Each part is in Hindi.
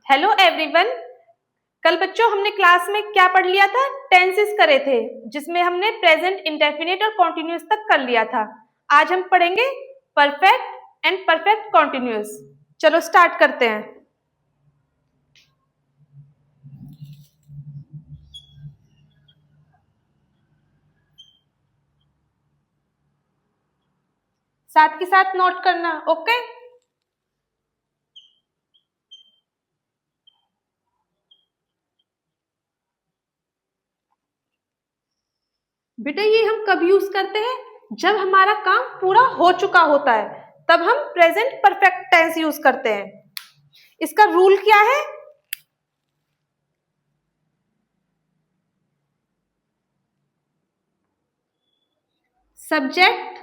Hello everyone. कल बच्चों हमने क्लास में क्या पढ़ लिया था? टेंसेस करे थे, जिसमें हमने प्रेजेंट, इंडेफिनिट और कॉन्टिन्यूअस तक कर लिया था। आज हम पढ़ेंगे परफेक्ट एंड परफेक्ट कॉन्टिन्यूअस। चलो स्टार्ट करते हैं। साथ के साथ नोट करना, ओके? बेटा ये हम कब यूज करते हैं? जब हमारा काम पूरा हो चुका होता है, तब हम प्रेजेंट परफेक्ट टेंस यूज करते हैं। इसका रूल क्या है? सब्जेक्ट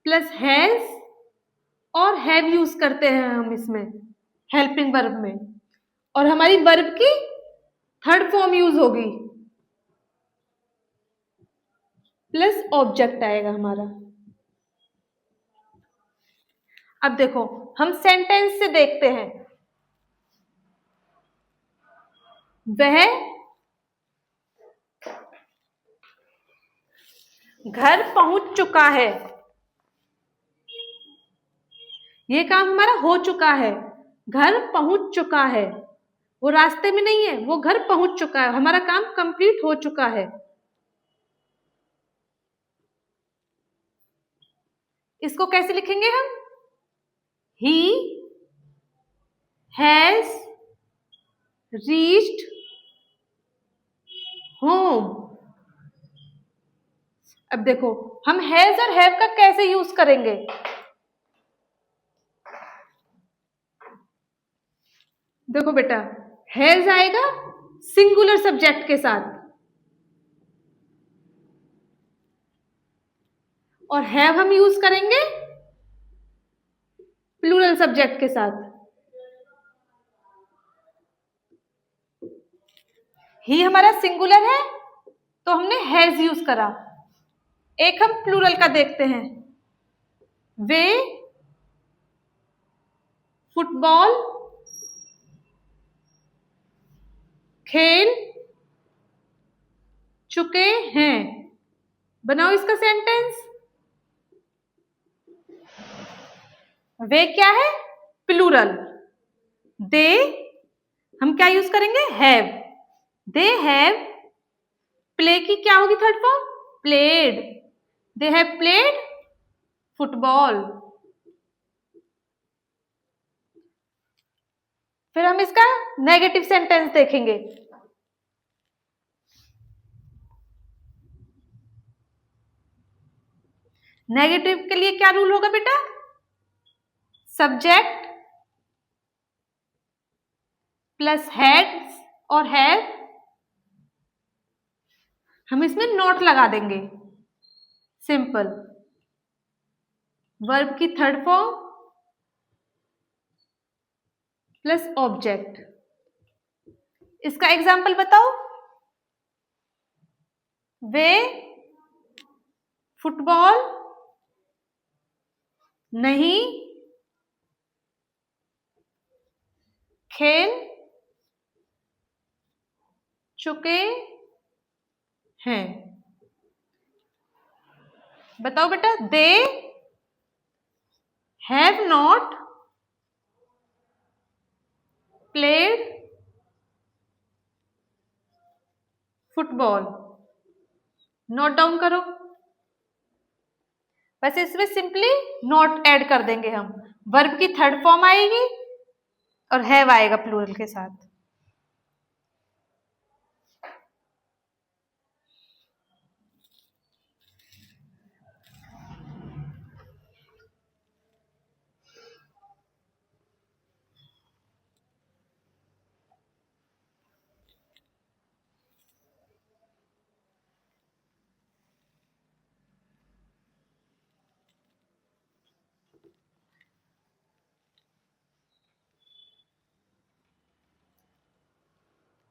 प्लस हैज और हैव यूज करते हैं हम इसमें, हेल्पिंग वर्ब में। और हमारी वर्ब की थर्ड फॉर्म यूज होगी, प्लस ऑब्जेक्ट आएगा हमारा। अब देखो हम सेंटेंस से देखते हैं। वह घर पहुंच चुका है। ये काम हमारा हो चुका है, घर पहुंच चुका है। वो रास्ते में नहीं है, वो घर पहुंच चुका है, हमारा काम कंप्लीट हो चुका है। इसको कैसे लिखेंगे हम? He has reached home. अब देखो हम हैज और हैव का कैसे यूज करेंगे। देखो बेटा, हैज आएगा सिंगुलर सब्जेक्ट के साथ और हैव हम यूज करेंगे प्लूरल सब्जेक्ट के साथ। ही हमारा सिंगुलर है तो हमने हैज यूज करा। एक हम प्लूरल का देखते हैं। वे फुटबॉल खेल चुके हैं। बनाओ इसका सेंटेंस। वे क्या है? प्लूरल। दे हम क्या यूज करेंगे? हैव। They have. प्ले की क्या होगी third form? Played. They have played football. फिर हम इसका नेगेटिव सेंटेंस देखेंगे। नेगेटिव के लिए क्या रूल होगा बेटा? सब्जेक्ट प्लस हैड और हैव, हम इसमें नोट लगा देंगे। सिंपल। वर्ब की थर्ड फॉर्म प्लस ऑब्जेक्ट। इसका एग्जाम्पल बताओ। वे फुटबॉल नहीं खेल चुके हैं। बताओ बेटा, they have not played football. Note down करो। बस इसमें सिंपली नोट ऐड कर देंगे हम। वर्ब की थर्ड फॉर्म आएगी और हैव आएगा प्लूरल के साथ।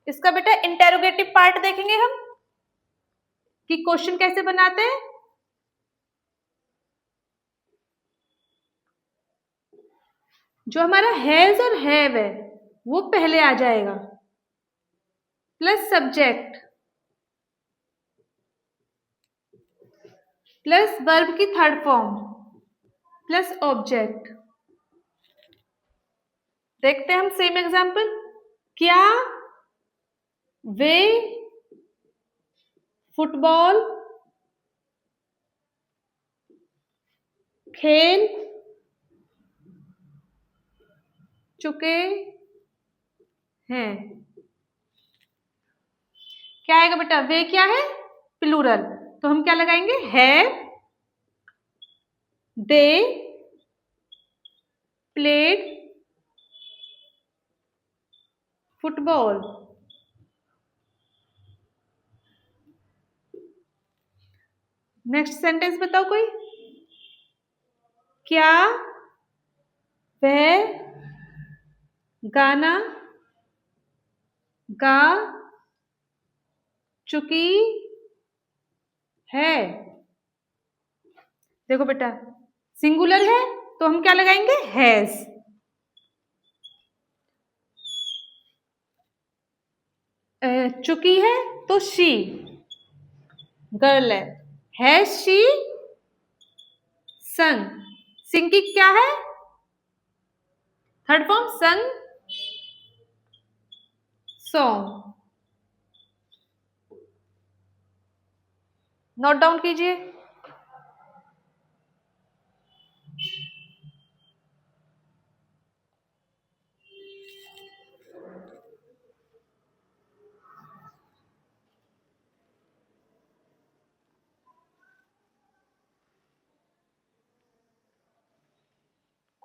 इसका बेटा इंटेरोगेटिव पार्ट देखेंगे हम कि क्वेश्चन कैसे बनाते हैं। जो हमारा हैज और हैव है वो पहले आ जाएगा, प्लस सब्जेक्ट प्लस वर्ब की थर्ड फॉर्म प्लस ऑब्जेक्ट। देखते हैं हम सेम एग्जांपल। क्या वे फुटबॉल खेल चुके हैं? क्या आएगा बेटा? वे क्या है? प्लूरल, तो हम क्या लगाएंगे? Have they played football. Next sentence बताओ कोई। क्या वह गाना गा चुकी है? देखो बेटा, सिंगुलर है तो हम क्या लगाएंगे? हैज। चुकी है तो शी, गर्ल है। हैज शी संग, सिंग की क्या है? थर्ड फॉर्म संग सॉन्ग। नोट डाउन कीजिए।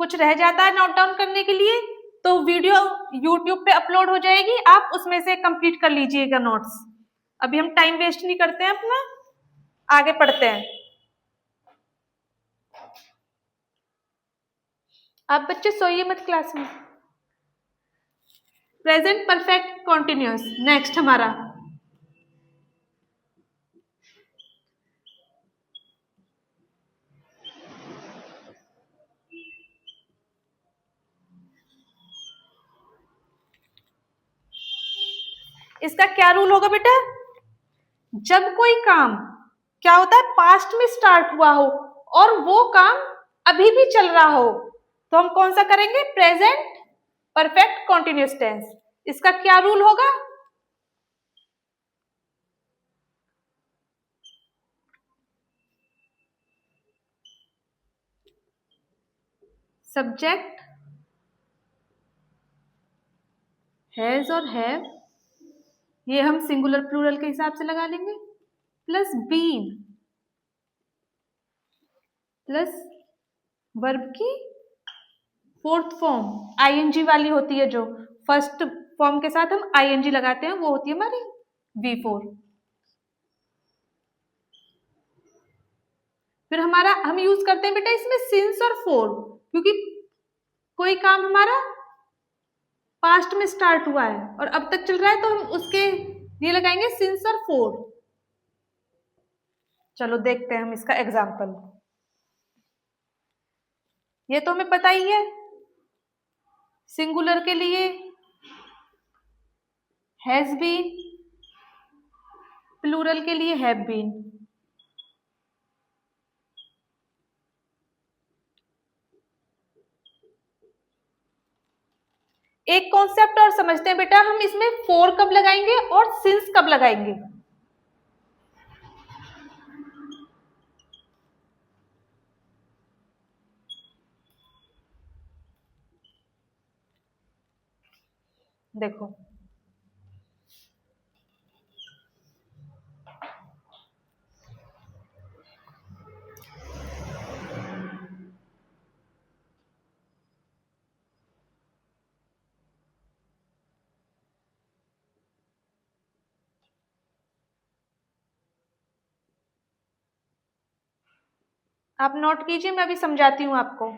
कुछ रह जाता है नोट डाउन करने के लिए तो वीडियो YouTube पे अपलोड हो जाएगी, आप उसमें से कंप्लीट कर लीजिएगा नोट्स। अभी हम टाइम वेस्ट नहीं करते हैं अपना, आगे पढ़ते हैं। आप बच्चे सोइए मत क्लास में। प्रेजेंट परफेक्ट कॉन्टिन्यूअस नेक्स्ट हमारा। इसका क्या रूल होगा बेटा? जब कोई काम क्या होता है पास्ट में स्टार्ट हुआ हो और वो काम अभी भी चल रहा हो तो हम कौन सा करेंगे? Present perfect continuous tense. इसका क्या रूल होगा? सब्जेक्ट हैज और हैव ये हम सिंगुलर प्लूरल के हिसाब से लगा लेंगे, प्लस बीन प्लस वर्ब की फोर्थ फॉर्म आईएनजी वाली होती है, जो फर्स्ट फॉर्म के साथ हम आईएनजी लगाते हैं वो होती है हमारी V4। फिर हमारा हम यूज करते हैं बेटा इसमें सिंस और फोर, क्योंकि कोई काम हमारा पास्ट में स्टार्ट हुआ है और अब तक चल रहा है तो हम उसके लिए लगाएंगे सिंस और फोर। चलो देखते हैं हम इसका एग्जाम्पल। ये तो हमें पता ही है, सिंगुलर के लिए हैज बीन, प्लूरल के लिए हैव बीन। एक कॉन्सेप्ट और समझते हैं बेटा, हम इसमें फोर कब लगाएंगे और सिंस कब लगाएंगे। देखो आप नोट कीजिए, मैं अभी समझाती हूं आपको।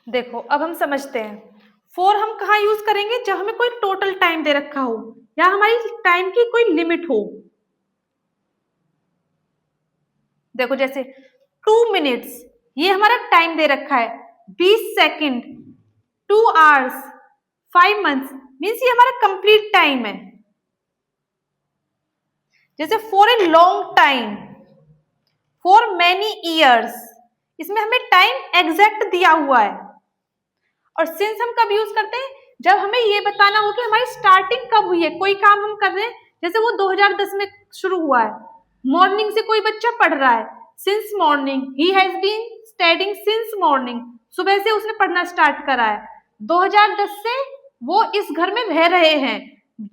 देखो अब हम समझते हैं, फॉर हम कहाँ यूज करेंगे, जब हमें कोई टोटल टाइम दे रखा हो या हमारी टाइम की कोई लिमिट हो। देखो जैसे 2 मिनट्स, ये हमारा टाइम दे रखा है, 20 सेकेंड, 2 आवर्स, 5 मंथ्स, मीन्स ये हमारा कंप्लीट टाइम है। जैसे for a long time, for many years, इसमें हमें टाइम एग्जैक्ट दिया हुआ है। और सिंस हम कब यूज करते हैं, जब हमें ये बताना हो कि हमारी स्टार्टिंग कब हुई है, कोई काम हम कर रहे हैं, जैसे वो 2010 में शुरू हुआ है, मॉर्निंग से कोई बच्चा पढ़ रहा है, since morning he has been studying since morning, सुबह से उसने पढ़ना स्टार्ट करा है, 2010 से वो इस घर में रह रहे हैं,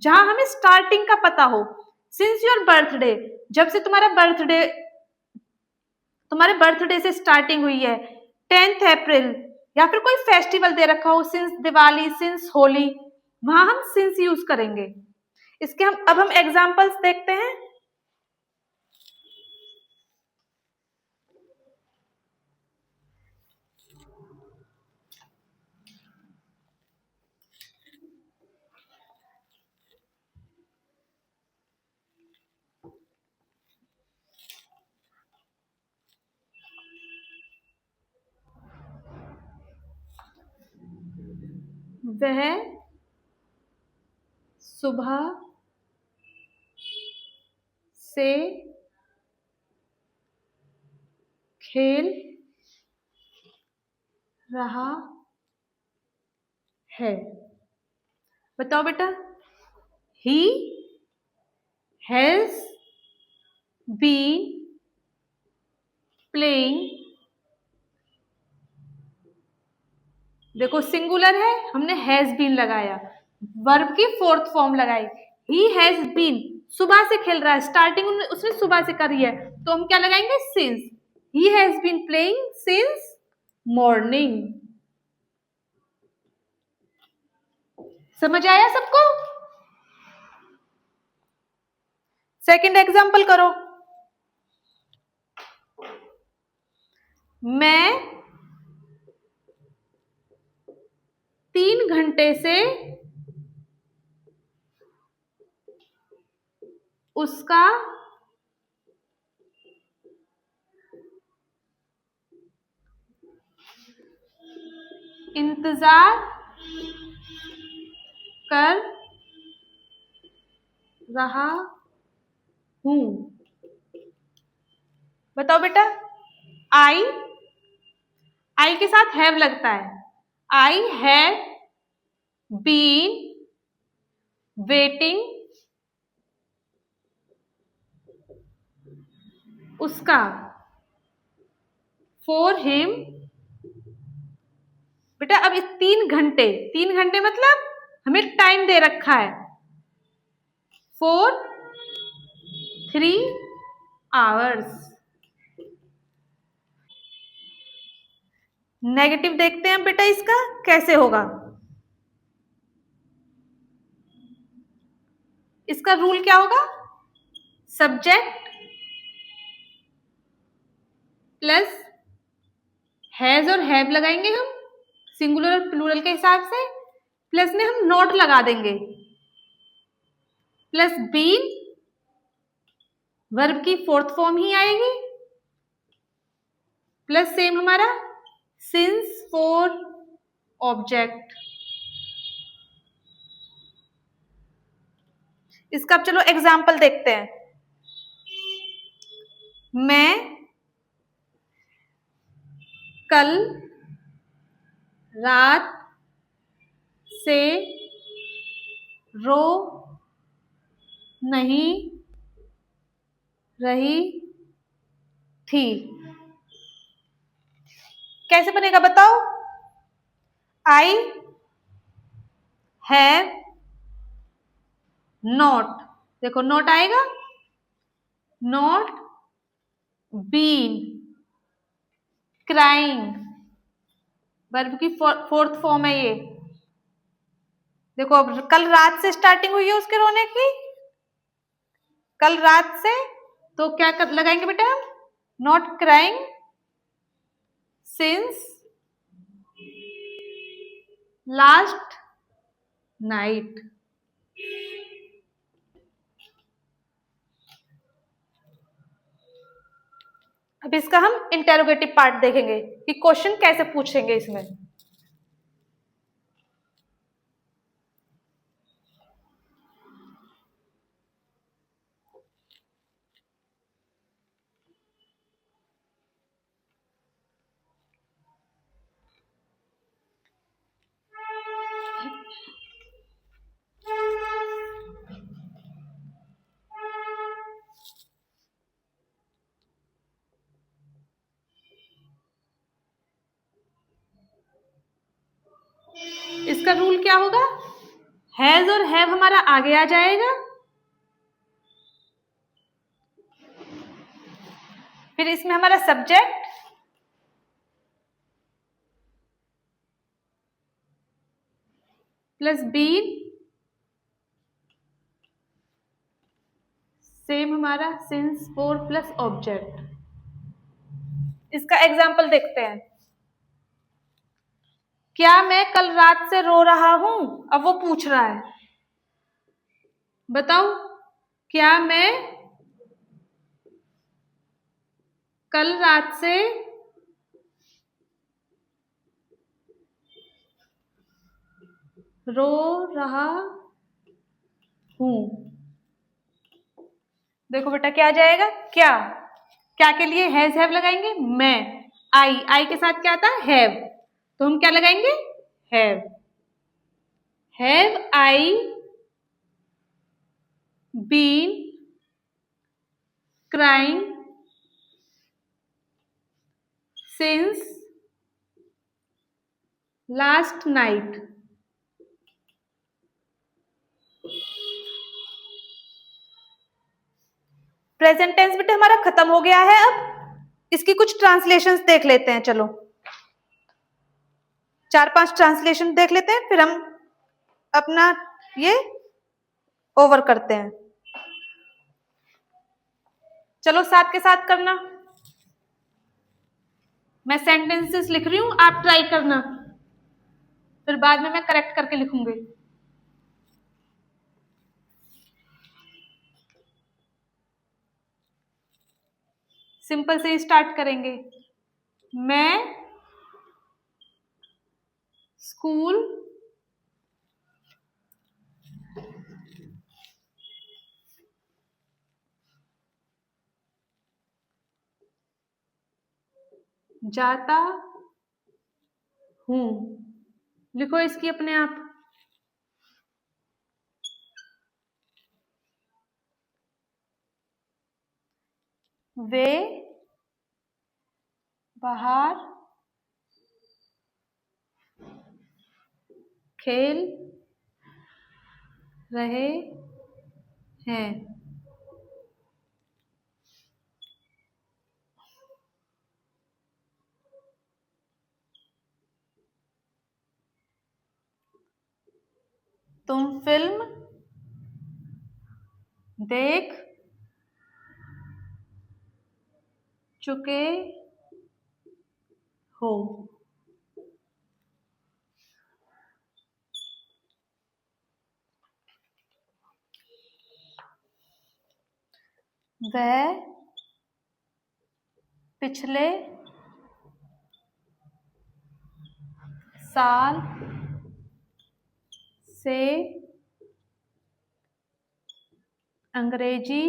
जहां हमें स्टार्टिंग का पता हो। सिंस योर बर्थडे, जब से तुम्हारे बर्थडे से स्टार्टिंग हुई है, 10 अप्रैल, या फिर कोई फेस्टिवल दे रखा हो, सिंस दिवाली, सिंस होली, वहां हम सिंस यूज करेंगे। इसके अब हम एग्जांपल्स देखते हैं। वह सुबह से खेल रहा है। बताओ बेटा, ही हैज बीन प्लेइंग, देखो सिंगुलर है, हमने हैज बीन लगाया, वर्ब की फोर्थ फॉर्म लगाई, ही हैज बीन, सुबह से खेल रहा है, स्टार्टिंग उसने सुबह से करी है, तो हम क्या लगाएंगे, since, he has been playing since morning. समझ आया सबको? सेकंड एग्जांपल करो। मैं 3 घंटे से उसका इंतजार कर रहा हूं। बताओ बेटा, आई के साथ हैव लगता है, आई हैव बीन वेटिंग, उसका, फॉर हिम, बेटा अब इस 3 घंटे मतलब हमें टाइम दे रखा है, फॉर 3 आवर्स। नेगेटिव देखते हैं बेटा, इसका कैसे होगा। इसका रूल क्या होगा, सब्जेक्ट प्लस हैज और हैव लगाएंगे हम सिंगुलर और प्लूरल के हिसाब से, प्लस में हम नॉट लगा देंगे, प्लस बीन, वर्ब की फोर्थ फॉर्म ही आएगी, प्लस सेम हमारा सिंस फॉर ऑब्जेक्ट। इसका अब चलो एग्जाम्पल देखते हैं। मैं कल रात से रो नहीं रही थी। कैसे बनेगा बताओ, आई हैव नॉट, देखो नॉट आएगा, नॉट बीन क्राइंग, वर्ब की फोर्थ फॉर्म है ये। देखो अब कल रात से स्टार्टिंग हुई है उसके रोने की, कल रात से, तो क्या लगाएंगे बेटा हम, not crying since last night. अब इसका हम इंटेरोगेटिव पार्ट देखेंगे कि क्वेश्चन कैसे पूछेंगे इसमें। इसका रूल क्या होगा? हैज और हैव हमारा आगे आ जाएगा, फिर इसमें हमारा सब्जेक्ट प्लस बीन, सेम हमारा सिंस फोर प्लस ऑब्जेक्ट। इसका एग्जाम्पल देखते हैं। क्या मैं कल रात से रो रहा हूं? अब वो पूछ रहा है, बताओ क्या मैं कल रात से रो रहा हूं? देखो बेटा क्या आ जाएगा, क्या क्या के लिए हैज हैव लगाएंगे, मैं, आई के साथ क्या आता है, हैव, तो हम क्या लगाएंगे, have I been crying since last night. Present tense बेटा हमारा खत्म हो गया है। अब इसकी कुछ ट्रांसलेशंस देख लेते हैं, चलो 4-5 ट्रांसलेशन देख लेते हैं, फिर हम अपना ये ओवर करते हैं। चलो साथ के साथ करना, मैं सेंटेंसेस लिख रही हूं, आप ट्राई करना, फिर बाद में मैं करेक्ट करके लिखूंगी। सिंपल से ही स्टार्ट करेंगे। मैं स्कूल जाता हूं। लिखो इसकी अपने आप। वे बाहर खेल रहे हैं। तुम फिल्म देख चुके हो। वह पिछले साल से अंग्रेजी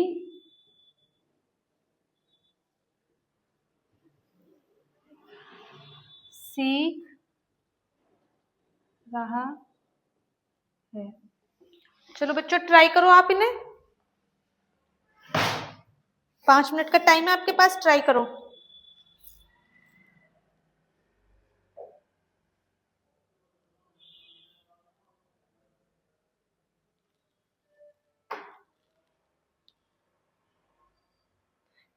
सीख रहा है। चलो बच्चों ट्राई करो आप इन्हें, 5 मिनट का टाइम है आपके पास, ट्राई करो।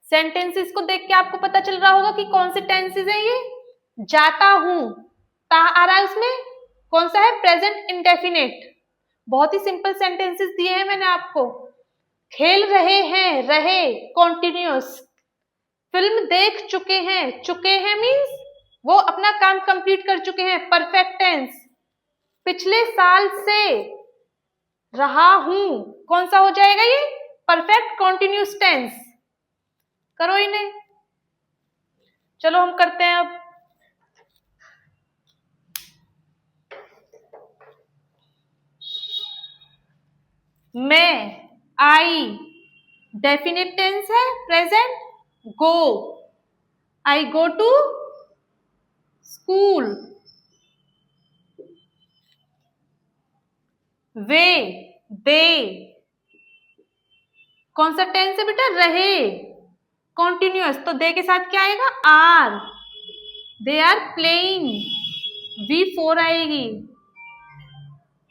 सेंटेंसेस को देख के आपको पता चल रहा होगा कि कौन से टेंसेस है ये। जाता हूं, ता आ रहा है उसमें, कौन सा है, प्रेजेंट इंडेफिनिट। बहुत ही सिंपल सेंटेंसेस दिए हैं मैंने आपको। खेल रहे हैं, रहे कॉन्टिन्यूअस। फिल्म देख चुके हैं मींस वो अपना काम कंप्लीट कर चुके हैं, परफेक्ट टेंस। पिछले साल से रहा हूं, कौन सा हो जाएगा ये? Perfect continuous tense. करो इन्हें, चलो हम करते हैं अब। मैं, आई, डेफिनेट टेंस है, present. Go, I go to school. We, they, कौन सा टेंस है बेटा? रहे, कॉन्टिन्यूअस। तो दे के साथ क्या आएगा? Are. They are playing, V4 आएगी।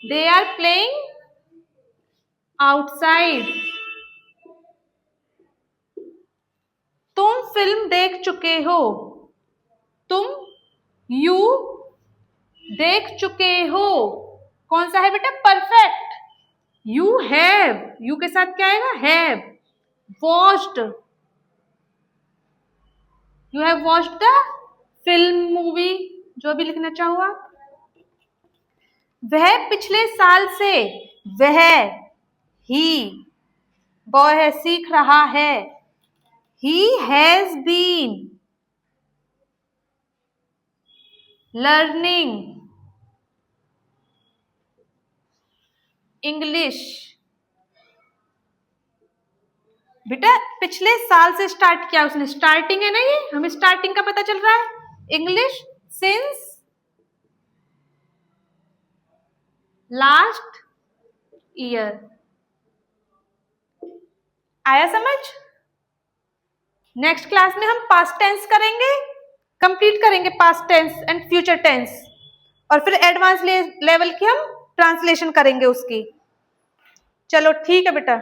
They are playing outside. तुम फिल्म देख चुके हो, तुम, यू देख चुके हो, कौन सा है बेटा? परफेक्ट। यू हैव, यू के साथ क्या आएगा? Have. Watched, you have watched the film, movie, जो भी लिखना चाहो आप। वह पिछले साल से, वह, ही, बॉय है, सीख रहा है। He has been learning English। बेटा पिछले साल से स्टार्ट किया उसने, स्टार्टिंग है ना ये, हमें स्टार्टिंग का पता चल रहा है। English since last year. आया समझ? नेक्स्ट क्लास में हम पास्ट टेंस करेंगे, कंप्लीट करेंगे past tense and future tense, और फिर एडवांस लेवल की हम ट्रांसलेशन करेंगे उसकी। चलो ठीक है बेटा।